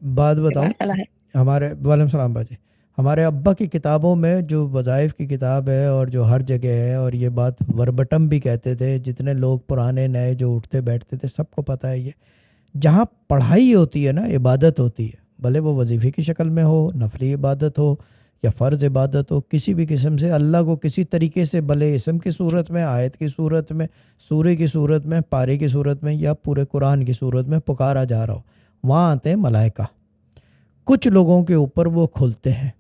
بات بتاؤں، جزاک اللہ خیر۔ ہمارے وعلیکم السلام باجی، ہمارے ابا کی کتابوں میں جو وظائف کی کتاب ہے اور جو ہر جگہ ہے، اور یہ بات وربٹم بھی کہتے تھے جتنے لوگ پرانے نئے جو اٹھتے بیٹھتے تھے سب کو پتہ ہے، یہ جہاں پڑھائی ہوتی ہے نا، عبادت ہوتی ہے، بھلے وہ وظیفے کی شکل میں ہو، نفلی عبادت ہو یا فرض عبادت ہو، کسی بھی قسم سے اللہ کو کسی طریقے سے، بھلے اسم کی صورت میں، آیت کی صورت میں، سورے کی صورت میں، پارے کی صورت میں، یا پورے قرآن کی صورت میں پکارا جا رہا ہو، وہاں آتے ہیں ملائکہ۔ کچھ لوگوں کے اوپر وہ کھلتے ہیں،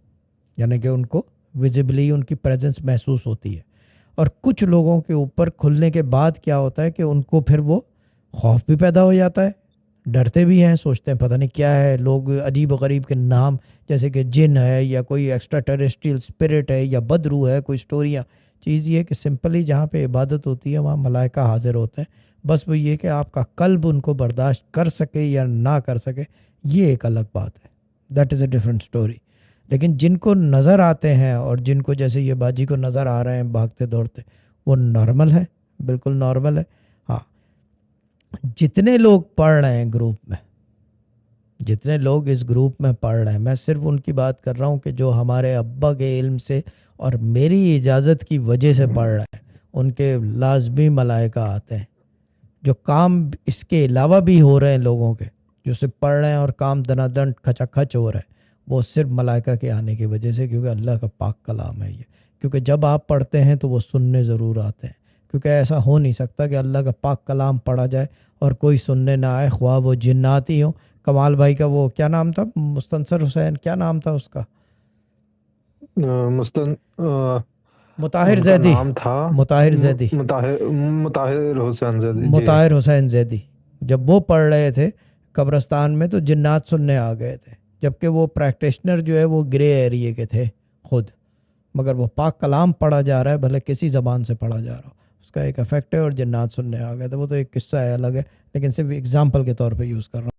یعنی کہ ان کو ویزیبلی ان کی پریزنس محسوس ہوتی ہے، اور کچھ لوگوں کے اوپر کھلنے کے بعد کیا ہوتا ہے کہ ان کو پھر وہ خوف بھی پیدا ہو جاتا ہے، ڈرتے بھی ہیں، سوچتے ہیں پتہ نہیں کیا ہے، لوگ عجیب و غریب کے نام جیسے کہ جن ہے یا کوئی ایکسٹرا ٹیریسٹریل اسپرٹ ہے یا بدرو ہے، کوئی اسٹوریاں۔ چیز یہ ہے کہ سمپلی جہاں پہ عبادت ہوتی ہے وہاں ملائکہ حاضر ہوتے ہیں، بس وہ یہ کہ آپ کا قلب ان کو برداشت کر سکے یا نہ کر سکے، یہ ایک الگ بات ہے، that is a different story. لیکن جن کو نظر آتے ہیں، اور جن کو جیسے یہ باجی کو نظر آ رہے ہیں بھاگتے دوڑتے، وہ نارمل ہے، بالکل نارمل ہے۔ ہاں، جتنے لوگ پڑھ رہے ہیں گروپ میں، جتنے لوگ اس گروپ میں پڑھ رہے ہیں، میں صرف ان کی بات کر رہا ہوں کہ جو ہمارے ابا کے علم سے اور میری اجازت کی وجہ سے پڑھ رہے ہیں، ان کے لازمی ملائکہ آتے ہیں۔ جو کام اس کے علاوہ بھی ہو رہے ہیں لوگوں کے، جو صرف پڑھ رہے ہیں اور کام دنا دن کھچا کھچ ہو رہا ہے، وہ صرف ملائکہ کے آنے کی وجہ سے، کیونکہ اللہ کا پاک کلام ہے یہ۔ کیونکہ جب آپ پڑھتے ہیں تو وہ سننے ضرور آتے ہیں، کیونکہ ایسا ہو نہیں سکتا کہ اللہ کا پاک کلام پڑھا جائے اور کوئی سننے نہ آئے، خواہ وہ جنات ہی ہوں۔ کمال بھائی کا وہ کیا نام تھا، مستنصر حسین، کیا نام تھا اس کا، مستن مطاہر ان کا زیدی، نام تھا مطاہر زیدی، مطاہر حسین زیدی جی۔ مطاہر حسین زیدی، جب وہ پڑھ رہے تھے قبرستان میں تو جنات سننے آ گئے تھے، جبکہ وہ پریکٹیشنر جو ہے وہ گرے ایریے کے تھے خود، مگر وہ پاک کلام پڑھا جا رہا ہے، بھلے کسی زبان سے پڑھا جا رہا ہو، اس کا ایک افیکٹ ہے، اور جنات سننے آ گئے تھے۔ وہ تو ایک قصہ ہے الگ ہے، لیکن صرف اگزامپل کے طور پہ یوز کر رہا ہوں۔